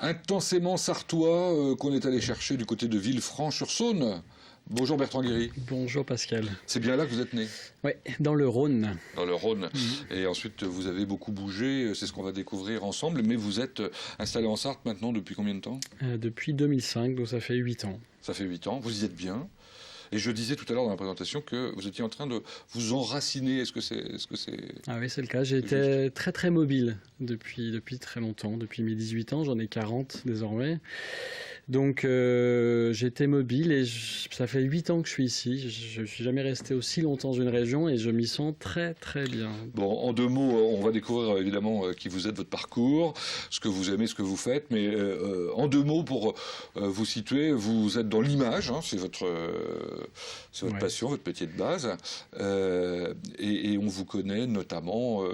intensément sartois qu'on est allé chercher du côté de Villefranche-sur-Saône. Bonjour Bertrand Guéry. Bonjour Pascal. C'est bien là que vous êtes né? Oui, dans le Rhône. Dans le Rhône. Et ensuite, vous avez beaucoup bougé, c'est ce qu'on va découvrir ensemble. Mais vous êtes installé en Sarthe maintenant depuis combien de temps? Depuis 2005, donc ça fait 8 ans. Ça fait 8 ans, vous y êtes bien. Et je disais tout à l'heure dans la présentation que vous étiez en train de vous enraciner. Est-ce que c'est... Ah oui, c'est le cas. J'ai été très très mobile depuis très longtemps. Depuis mes 18 ans, j'en ai 40 désormais. Donc j'étais mobile et ça fait 8 ans que je suis ici. Je ne suis jamais resté aussi longtemps dans une région et je m'y sens très très bien. Bon, en 2 mots, on va découvrir évidemment qui vous êtes, votre parcours, ce que vous aimez, ce que vous faites. Mais en 2 mots, pour vous situer, vous êtes dans l'image, hein, c'est votre passion, votre métier de base. Et on vous connaît notamment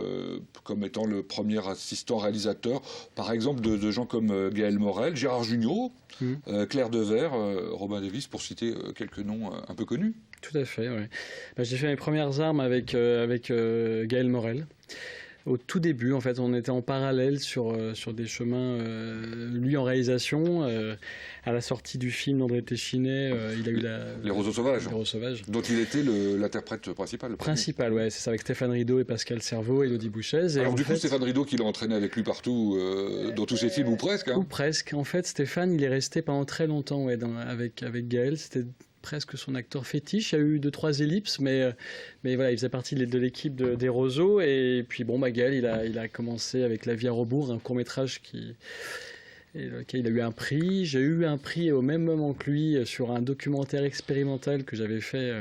comme étant le premier assistant réalisateur, par exemple, de gens comme Gaël Morel, Gérard Jugnot, Claire Devers, Robin Davis, pour citer quelques noms un peu connus. Tout à fait, oui. J'ai fait mes premières armes avec Gaël Morel. Au tout début, en fait, on était en parallèle sur des chemins, lui en réalisation. À la sortie du film d'André Téchiné, il a eu Les Roseaux Sauvages. Les Roseaux Sauvages. Dont il était l'interprète principal. Principal, ouais, c'est ça, avec Stéphane Rideau et Pascal Cerveau et Elodie Bouchez. Alors du coup, Stéphane Rideau qui l'a entraîné avec lui partout, dans tous ses films, ou presque. Hein. Ou presque. En fait, Stéphane, il est resté pendant très longtemps avec Gaël. C'était presque son acteur fétiche. Il y a eu 2-3 ellipses, mais voilà, il faisait partie de l'équipe des Roseaux. Et puis bon, Gaël, il a commencé avec La vie à rebours, un court-métrage lequel il a eu un prix. J'ai eu un prix au même moment que lui sur un documentaire expérimental que j'avais fait.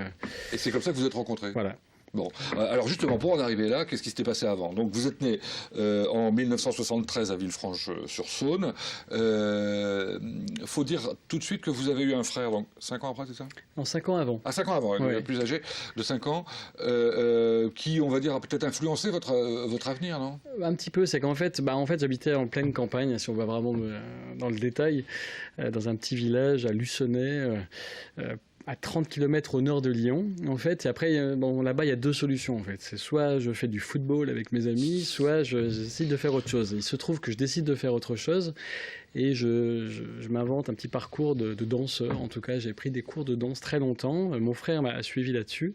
Et c'est comme ça que vous êtes rencontrés? Voilà. Bon, alors justement, pour en arriver là, qu'est-ce qui s'était passé avant? Donc vous êtes né en 1973 à Villefranche-sur-Saône. Faut dire tout de suite que vous avez eu un frère, donc 5 ans après, c'est ça? Non, 5 ans avant. Ah, 5 ans avant, ouais. Plus âgé de 5 ans, qui, on va dire, a peut-être influencé votre avenir, non? Un petit peu, c'est qu'en fait, j'habitais en pleine campagne, si on va vraiment dans le détail, dans un petit village à Lucenay, à 30 km au nord de Lyon, en fait. Et après, là-bas, il y a 2 solutions, en fait. C'est soit je fais du football avec mes amis, soit je décide de faire autre chose. Et il se trouve que je décide de faire autre chose et je m'invente un petit parcours de danseur. En tout cas, j'ai pris des cours de danse très longtemps. Mon frère m'a suivi là-dessus.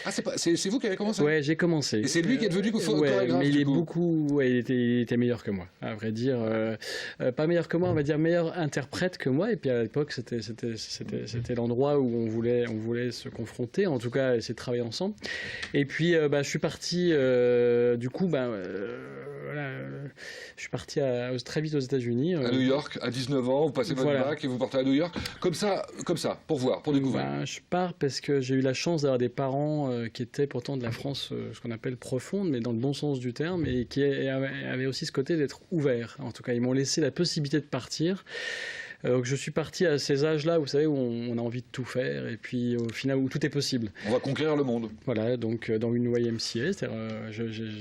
Ah, c'est vous qui avez commencé? Ouais, j'ai commencé. Et c'est lui qui est devenu chorégraphe, mais il était meilleur que moi, à vrai dire. Pas meilleur que moi, on va dire meilleur interprète que moi. Et puis à l'époque, c'était l'endroit où on voulait se confronter, en tout cas essayer de travailler ensemble. Et puis je suis parti, je suis parti très vite aux États-Unis. À New York, à 19 ans, vous passez votre bac et vous partez à New York. Comme ça, pour voir, pour découvrir. Je pars parce que j'ai eu la chance d'avoir des parents qui étaient pourtant de la France, ce qu'on appelle profonde, mais dans le bon sens du terme, et qui avaient aussi ce côté d'être ouverts. En tout cas, ils m'ont laissé la possibilité de partir. Donc je suis parti à ces âges-là, vous savez, où on a envie de tout faire, et puis au final où tout est possible. On va conquérir le monde. Voilà, donc dans une YMCA, c'est-à-dire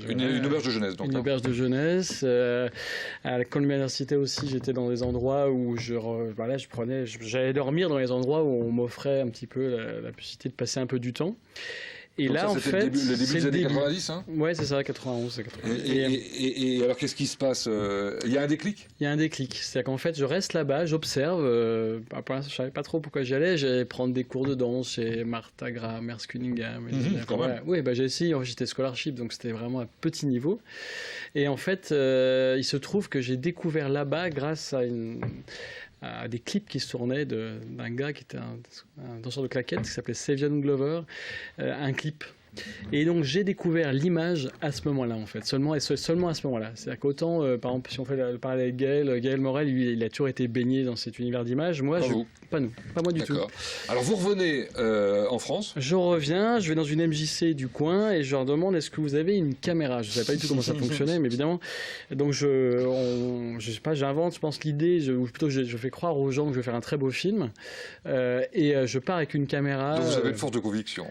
une auberge de jeunesse. Donc, une auberge de jeunesse. À l'école université aussi, j'étais dans des endroits où j'allais dormir dans les endroits où on m'offrait un petit peu la possibilité de passer un peu du temps. Et donc là, ça, en fait, le début des années 90, hein? Ouais, c'est ça, 91. 90. Et alors, qu'est-ce qui se passe? Il y a un déclic? Il y a un déclic. C'est-à-dire qu'en fait, je reste là-bas, j'observe. Pour l'instant, je savais pas trop pourquoi j'y allais. J'allais prendre des cours de danse chez Martha Graham, Merce Cunningham. Quand même. Oui, j'ai essayé. J'étais scholarship, donc c'était vraiment à petit niveau. Et en fait, il se trouve que j'ai découvert là-bas grâce à des clips qui se tournaient d'un gars qui était un danseur de claquettes qui s'appelait Savion Glover, un clip. Et donc j'ai découvert l'image à ce moment-là, en fait, seulement à ce moment-là. C'est-à-dire qu'autant, par exemple, si on fait le parallèle avec Gaël Morel, lui, il a toujours été baigné dans cet univers d'image. Moi, pas moi du tout. Alors vous revenez en France? Je reviens, je vais dans une MJC du coin et je leur demande est-ce que vous avez une caméra? Je ne savais pas du tout comment ça fonctionnait, mais évidemment. Donc je sais pas, j'invente, je pense l'idée, ou plutôt je fais croire aux gens que je vais faire un très beau film et je pars avec une caméra. Donc vous avez une force de conviction.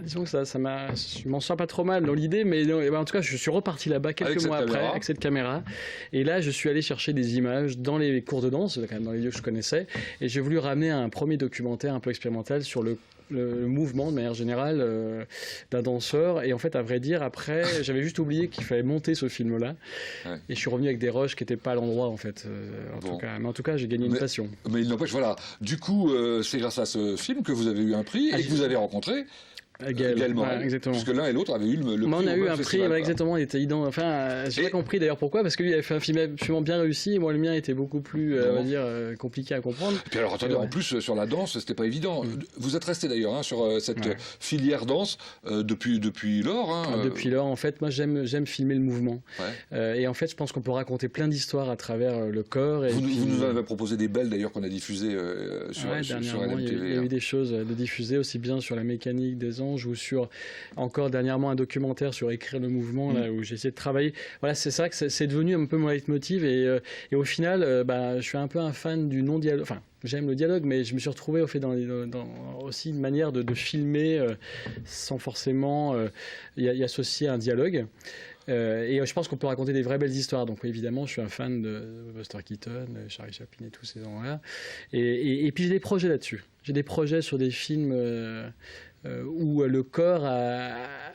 Disons que je m'en sors pas trop mal dans l'idée, mais en tout cas, je suis reparti là-bas quelques mois après avec cette caméra. Et là, je suis allé chercher des images dans les cours de danse, quand même dans les lieux que je connaissais, et j'ai voulu ramener un premier documentaire un peu expérimental sur le mouvement de manière générale d'un danseur. Et en fait, à vrai dire, après, j'avais juste oublié qu'il fallait monter ce film-là. Ouais. Et je suis revenu avec des rushs qui n'étaient pas à l'endroit, en fait. Mais en tout cas, j'ai gagné une passion. Mais il n'empêche, voilà. Du coup, c'est grâce à ce film que vous avez eu un prix et que vous avez rencontré Gaël Morel, exactement. Puisque l'un et l'autre avaient eu le prix. On a eu un prix, exactement. Il était j'ai pas compris d'ailleurs pourquoi, parce que lui il avait fait un film absolument bien réussi, et moi le mien était beaucoup plus, on va dire, compliqué à comprendre. Et puis alors attendez, en plus sur la danse, c'était pas évident. Vous êtes resté d'ailleurs sur cette filière danse depuis lors. Depuis lors, en fait, moi j'aime filmer le mouvement. Et en fait, je pense qu'on peut raconter plein d'histoires à travers le corps. Et vous nous avez proposé des belles d'ailleurs qu'on a diffusées sur LMTV. Il y a eu des choses de diffusées aussi bien sur la mécanique des anges ou sur encore dernièrement un documentaire sur écrire le mouvement là où j'ai essayé de travailler. Voilà, c'est ça que c'est devenu un peu mon leitmotiv et au final, je suis un peu un fan du non-dialogue. Enfin, j'aime le dialogue, mais je me suis retrouvé au fait dans aussi une manière de filmer sans forcément y associer un dialogue. Et je pense qu'on peut raconter des vraies belles histoires. Donc oui, évidemment, je suis un fan de Buster Keaton, Charlie Chaplin et tous ces gens-là. Et puis j'ai des projets là-dessus. J'ai des projets sur des films où le corps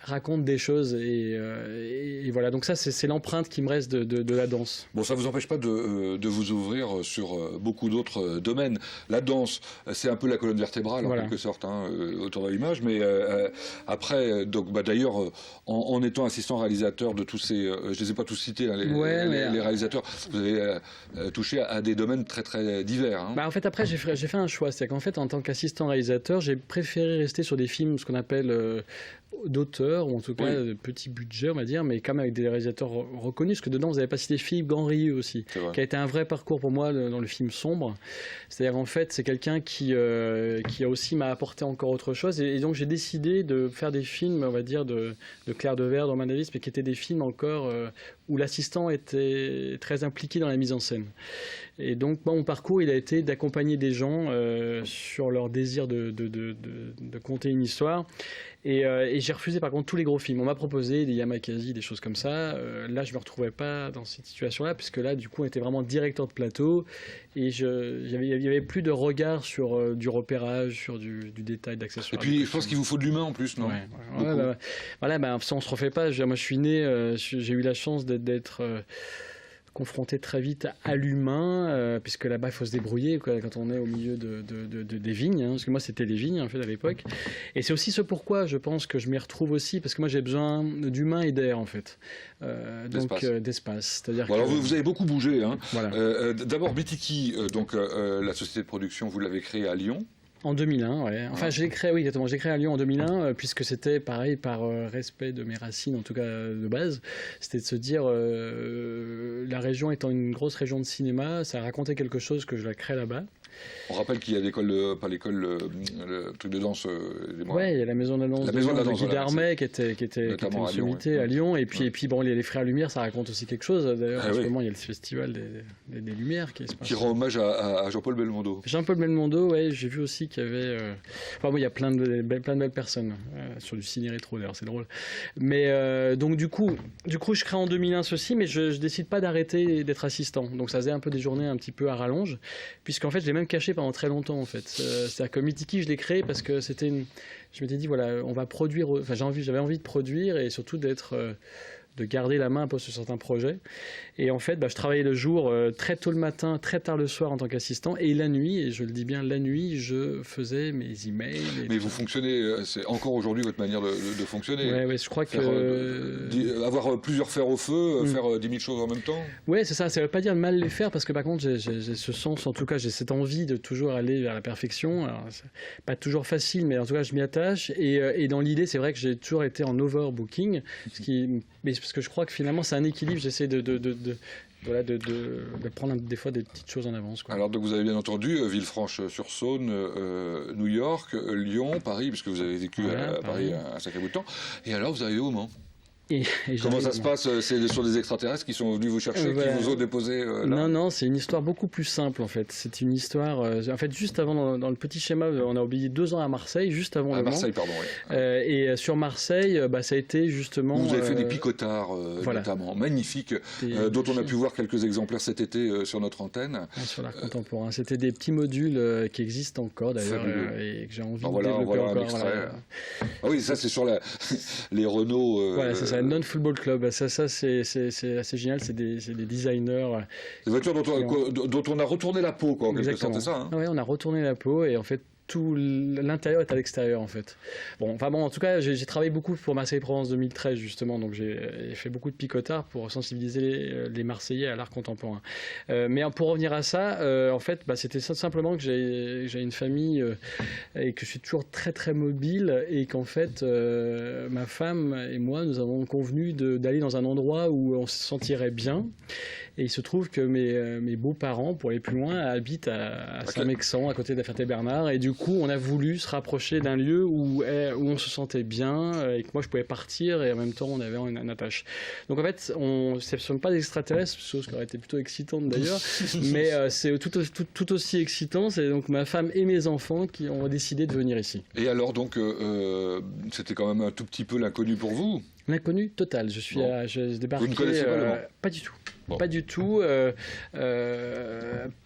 raconte des choses et voilà. Donc ça, c'est l'empreinte qui me reste de la danse. Bon, ça vous empêche pas de vous ouvrir sur beaucoup d'autres domaines. La danse, c'est un peu la colonne vertébrale en quelque sorte, autour de l'image. Mais après, donc d'ailleurs, en étant assistant réalisateur de tous ces, je les ai pas tous cités, les réalisateurs, vous avez touché à des domaines très très divers. En fait, après, j'ai fait un choix, c'est qu'en fait, en tant qu'assistant réalisateur, j'ai préféré rester sur des films, ce qu'on appelle d'auteur, ou en tout cas de petit budget, on va dire, mais quand même avec des réalisateurs reconnus, parce que dedans, vous n'avez pas cité Philippe Ganrieux aussi, qui a été un vrai parcours pour moi dans le film Sombre. C'est-à-dire, en fait, c'est quelqu'un qui a aussi m'a apporté encore autre chose, et donc j'ai décidé de faire des films, on va dire, de Claire de Verre, Roman Davis, mais qui étaient des films encore où l'assistant était très impliqué dans la mise en scène. Et donc, mon parcours, il a été d'accompagner des gens sur leur désir de conter une histoire. Et j'ai refusé par contre tous les gros films. On m'a proposé des Yamakasi, des choses comme ça. Là, je ne me retrouvais pas dans cette situation-là, puisque là, du coup, on était vraiment directeur de plateau. Et il n'y avait plus de regard sur du repérage, sur du détail, d'accessoires. Et puis, je pense qu'il vous faut de l'humain en plus, non? Voilà, ça, on ne se refait pas. Moi, je suis né, j'ai eu la chance d'être confronté très vite à l'humain, puisque là-bas, il faut se débrouiller quand on est au milieu des vignes, parce que moi, c'était des vignes, en fait, à l'époque. Et c'est aussi ce pourquoi, je pense, que je m'y retrouve aussi, parce que moi, j'ai besoin d'humain et d'air, en fait. Donc, d'espace. C'est-à-dire alors, vous avez beaucoup bougé. Voilà. D'abord, Bitiki, la société de production, vous l'avez créée à Lyon. En 2001, ouais. Enfin, je l'ai créé, oui, exactement. J'ai créé à Lyon en 2001, puisque c'était pareil, par respect de mes racines, en tout cas de base. C'était de se dire, la région étant une grosse région de cinéma, ça racontait quelque chose que je la crée là-bas. On rappelle qu'il y a l'école, le truc de danse. Oui, il y a la maison de danse de Guy Darmet qui était une sommité à Lyon. Et puis bon, les Frères Lumière, ça raconte aussi quelque chose. D'ailleurs, en ce moment, il y a le festival des Lumières qui se passe. Qui rend hommage à Jean-Paul Belmondo. Jean-Paul Belmondo, oui, j'ai vu aussi qu'il y avait. Enfin, il y a plein de belles personnes sur du ciné rétro, d'ailleurs, c'est drôle. Mais donc, du coup, je crée en 2001 ceci, mais je décide pas d'arrêter d'être assistant. Donc, ça faisait un peu des journées un petit peu à rallonge, puisqu'en fait, je l'ai même caché pendant très longtemps, en fait. C'est-à-dire que Mitiki, je l'ai créé parce que c'était je m'étais dit, voilà, on va produire. Enfin, j'avais envie de produire et surtout de garder la main un peu sur certains projets. Et en fait, je travaillais le jour, très tôt le matin, très tard le soir en tant qu'assistant. Et la nuit, et je le dis bien, la nuit, je faisais mes emails. Mais vous fonctionnez, c'est encore aujourd'hui votre manière de fonctionner. Oui, je crois que... Avoir plusieurs fers au feu, faire 10 000 choses en même temps. Oui, c'est ça. Ça ne veut pas dire de mal les faire, parce que par contre, j'ai ce sens, en tout cas, j'ai cette envie de toujours aller vers la perfection. Alors, c'est pas toujours facile, mais en tout cas, je m'y attache. Et dans l'idée, c'est vrai que j'ai toujours été en overbooking, parce que je crois que finalement, c'est un équilibre. J'essaie de prendre des fois des petites choses en avance. Alors, donc, vous avez bien entendu Villefranche-sur-Saône, New York, Lyon, Paris, puisque vous avez vécu à Paris un sacré bout de temps. Et alors, vous arrivez au Mans. Comment ça se passe? C'est sur des extraterrestres qui sont venus vous chercher, voilà. qui vous ont déposé là? Non, c'est une histoire beaucoup plus simple en fait. C'est une histoire. En fait, juste avant, dans le petit schéma, on a oublié 2 ans à Marseille, juste avant à Le Mans. Marseille, pardon. Oui. Et sur Marseille, ça a été justement. Vous avez fait des picotards, voilà, notamment, magnifiques, dont on a pu voir quelques exemplaires cet été sur notre antenne. Sur l'art contemporain. C'était des petits modules qui existent encore d'ailleurs et que j'ai envie de développer encore. Un extrait. Ah oui, ça c'est sur les Renault. Voilà, c'est ça, Non-Football Club. Ça c'est assez génial. C'est des designers. Des voitures dont on a retourné la peau, quoi, en quelque sorte, c'est ça, hein? Oui, on a retourné la peau et en fait, tout l'intérieur est à l'extérieur en fait. Bon, en tout cas, j'ai travaillé beaucoup pour Marseille-Provence 2013 justement, donc j'ai fait beaucoup de picotards pour sensibiliser les Marseillais à l'art contemporain. Mais pour revenir à ça, en fait, c'était simplement que j'ai une famille et que je suis toujours très très mobile et qu'en fait, ma femme et moi, nous avons convenu d'aller dans un endroit où on se sentirait bien. Et il se trouve que mes beaux-parents, pour aller plus loin, habitent à Saint-Mexan, à côté de la Ferté-Bernard. Et du coup, on a voulu se rapprocher d'un lieu où on se sentait bien et que moi, je pouvais partir et en même temps, on avait une attache. Donc en fait, ce ne sont pas des extraterrestres, chose qui aurait été plutôt excitante d'ailleurs, mais c'est tout aussi excitant. C'est donc ma femme et mes enfants qui ont décidé de venir ici. Et alors, donc, c'était quand même un tout petit peu l'inconnu pour vous? L'inconnu total. Je débarqué. Vous ne connaissez pas Le Mans? Pas du tout. Bon. Pas du tout.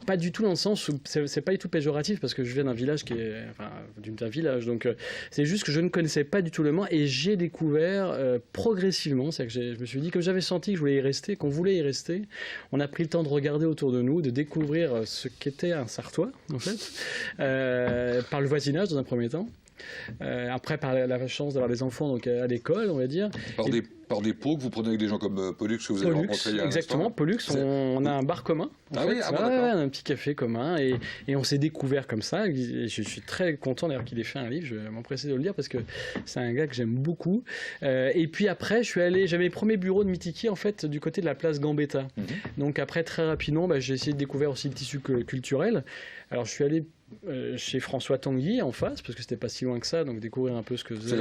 Pas du tout dans le sens où c'est pas du tout péjoratif parce que je viens d'un village d'un village. Donc c'est juste que je ne connaissais pas du tout Le Mans et j'ai découvert progressivement. C'est que je me suis dit, comme j'avais senti que je voulais y rester, qu'on voulait y rester, on a pris le temps de regarder autour de nous, de découvrir ce qu'était un Sartois en fait, par le voisinage dans un premier temps. Après, par la chance d'avoir des enfants donc à l'école, on va dire. Par des pots que vous prenez avec des gens comme Pollux que vous avez rencontré il y a un exactement, instant. Pollux, on a un bar commun. Oui, un petit café commun et on s'est découvert comme ça. Et je suis très content d'ailleurs qu'il ait fait un livre. Je vais m'empresser de le lire parce que c'est un gars que j'aime beaucoup. Et puis après, j'avais mes premiers bureaux de Mitiki en fait du côté de la place Gambetta. Donc après, très rapidement, j'ai essayé de découvrir aussi le tissu culturel. Alors je suis allé chez François Tanguy en face parce que c'était pas si loin que ça, donc découvrir un peu ce que faisait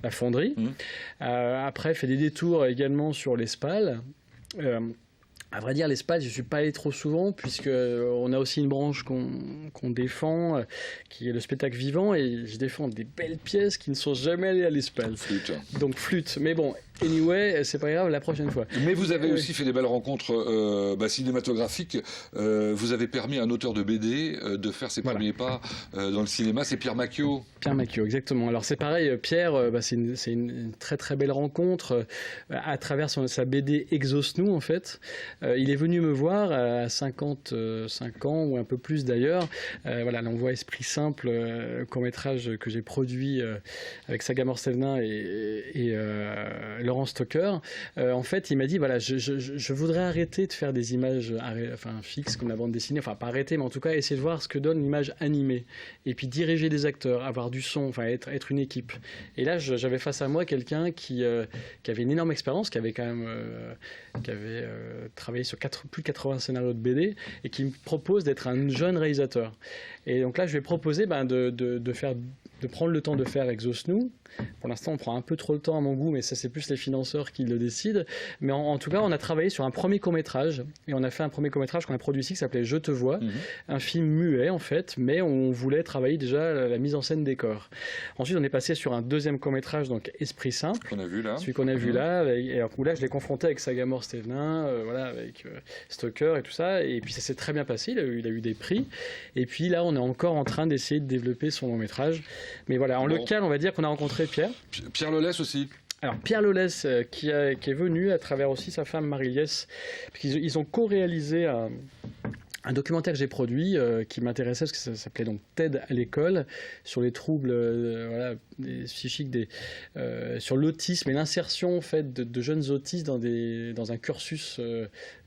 la fonderie. Après fait des détours également sur l'Espal. À vrai dire, l'Espal, je ne suis pas allé trop souvent, puisqu'on a aussi une branche qu'on défend, qui est le spectacle vivant, et je défends des belles pièces qui ne sont jamais allées à l'Espal. Flûte. Donc flûte. Mais bon, anyway, c'est pas grave, la prochaine fois. Mais vous avez aussi fait des belles rencontres cinématographiques. Vous avez permis à un auteur de BD de faire ses premiers pas dans le cinéma, c'est Pierre Macchio. Pierre Macchio, exactement. Alors c'est pareil, Pierre, c'est une très très belle rencontre à travers sa BD Exauce-nous en fait. Il est venu me voir à 55 ans ou un peu plus d'ailleurs. Là on voit Esprit Simple, court-métrage que j'ai produit avec Saga Morstevenin et Laurent Stocker. En fait, il m'a dit je voudrais arrêter de faire des images fixes comme la bande dessinée, enfin pas arrêter, mais en tout cas essayer de voir ce que donne l'image animée et puis diriger des acteurs, avoir du son, être une équipe. Et là, j'avais face à moi quelqu'un qui avait une énorme expérience, qui avait quand même travaillé sur plus de 80 scénarios de BD et qui me propose d'être un jeune réalisateur. Et donc là, je vais proposer de prendre le temps de faire Exauce-nous. Pour l'instant, on prend un peu trop le temps à mon goût, mais ça, c'est plus les financeurs qui le décident. Mais en tout cas, on a travaillé sur un premier court-métrage, et on a fait un premier court-métrage qu'on a produit ici, qui s'appelait Je te vois, un film muet, en fait, mais on voulait travailler déjà la mise en scène des corps. Ensuite, on est passé sur un deuxième court-métrage, donc Esprit Simple. Qu'on a vu là. Celui qu'on a vu là, et alors, où là, je l'ai confronté avec Saga Morstevenin, avec Stocker et tout ça, et puis ça s'est très bien passé, il a eu des prix. Et puis là, on est encore en train d'essayer de développer son long-métrage. Mais voilà, en local, on va dire qu'on a rencontré Pierre Lelès aussi. Alors Pierre Lelès qui est venu à travers aussi sa femme Marie-Liès, ils ont co-réalisé un documentaire que j'ai produit qui m'intéressait parce que ça s'appelait donc TED à l'école sur les troubles psychiques sur l'autisme et l'insertion en fait de jeunes autistes dans un cursus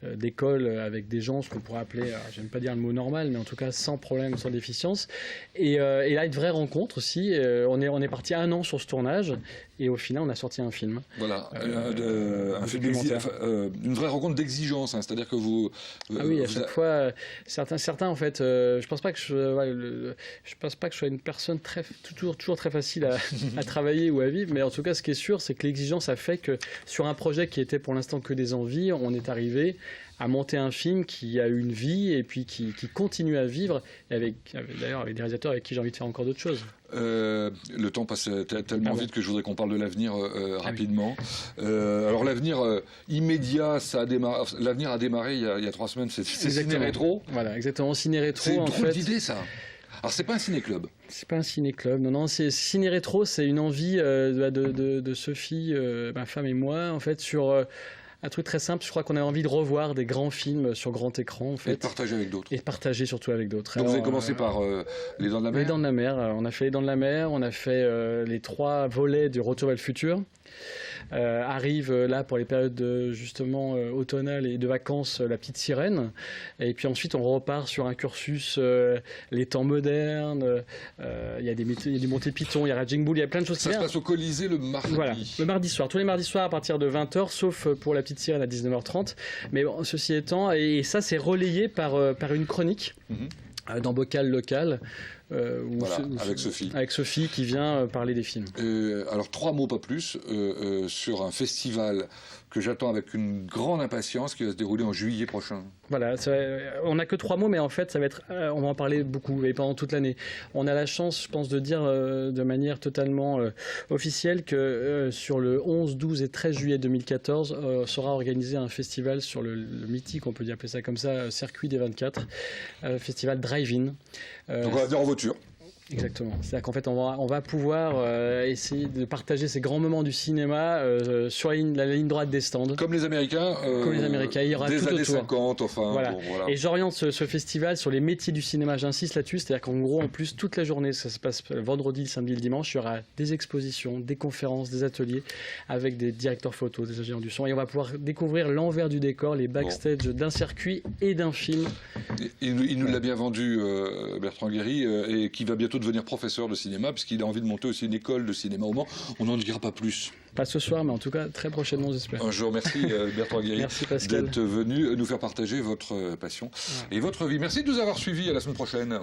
d'école avec des gens, ce qu'on pourrait appeler, j'aime pas dire le mot normal, mais en tout cas sans problème, sans déficience. Et là, une vraie rencontre aussi. On est parti 1 an sur ce tournage et au final, on a sorti un film. Voilà, un film une vraie rencontre d'exigence, hein, c'est-à-dire que vous... à chaque fois, certains en fait, je pense pas que je sois une personne toujours très facile à travailler ou à vivre, mais en tout cas, ce qui est sûr, c'est que l'exigence a fait que sur un projet qui était pour l'instant que des envies, on est arrivé à monter un film qui a eu une vie et puis qui continue à vivre, et d'ailleurs avec des réalisateurs avec qui j'ai envie de faire encore d'autres choses. Le temps passe tellement vite que je voudrais qu'on parle de l'avenir rapidement. Alors l'avenir immédiat, l'avenir a démarré il y a 3 semaines, c'est Ciné Rétro. Voilà, exactement, Ciné Rétro. C'est une drôle d'idée, ça. Alors c'est pas un ciné-club. C'est pas un ciné-club, non, c'est Ciné Rétro, c'est une envie de Sophie, ma femme et moi, en fait, sur un truc très simple. Je crois qu'on a envie de revoir des grands films sur grand écran, en fait. Et de partager avec d'autres. Et de partager surtout avec d'autres. Donc vous avez commencé par Les Dents de la Mer. Les Dents de la Mer, on a fait Les Dents de la Mer, on a fait les 3 volets du Retour vers le futur. Arrive là pour les périodes justement automnales et de vacances La Petite Sirène, et puis ensuite on repart sur un cursus les temps modernes, il y a du Monty Python, il y a Raging Bull, il y a plein de choses. Ça se passe au Colisée le mardi. Voilà, le mardi soir, tous les mardis soirs à partir de 20h, sauf pour La Petite Sirène à 19h30, mais bon, ceci étant, et ça c'est relayé par une chronique dans Bocal Local. Avec Sophie qui vient parler des films. Alors 3 mots, pas plus, sur un festival que j'attends avec une grande impatience qui va se dérouler en juillet prochain. Voilà, on n'a que 3 mots, mais en fait, ça va être, on va en parler beaucoup et pendant toute l'année. On a la chance, je pense, de dire de manière totalement officielle que sur le 11, 12 et 13 juillet 2014 sera organisé un festival sur le mythique, on peut appeler ça comme ça, Circuit des 24, festival Drive-In. Donc on va venir en voiture. Exactement. C'est-à-dire qu'en fait, on va pouvoir essayer de partager ces grands moments du cinéma sur la ligne droite des stands. Comme les Américains. Il y aura des tout années autour. 50, enfin. Voilà. Bon, voilà. Et j'oriente ce festival sur les métiers du cinéma. J'insiste là-dessus. C'est-à-dire qu'en gros, en plus, toute la journée, ça se passe le vendredi, le samedi, le dimanche, il y aura des expositions, des conférences, des ateliers avec des directeurs photos, des ingénieurs du son. Et on va pouvoir découvrir l'envers du décor, les backstage d'un circuit et d'un film. Il nous l'a bien vendu, Bertrand Guéry, et qui va bientôt devenir professeur de cinéma, puisqu'il a envie de monter aussi une école de cinéma au Mans. On n'en dira pas plus. Pas ce soir, mais en tout cas très prochainement, j'espère. Je vous remercie, Bertrand Guéry, d'être venu nous faire partager votre passion et votre vie. Merci de nous avoir suivis. À la semaine prochaine.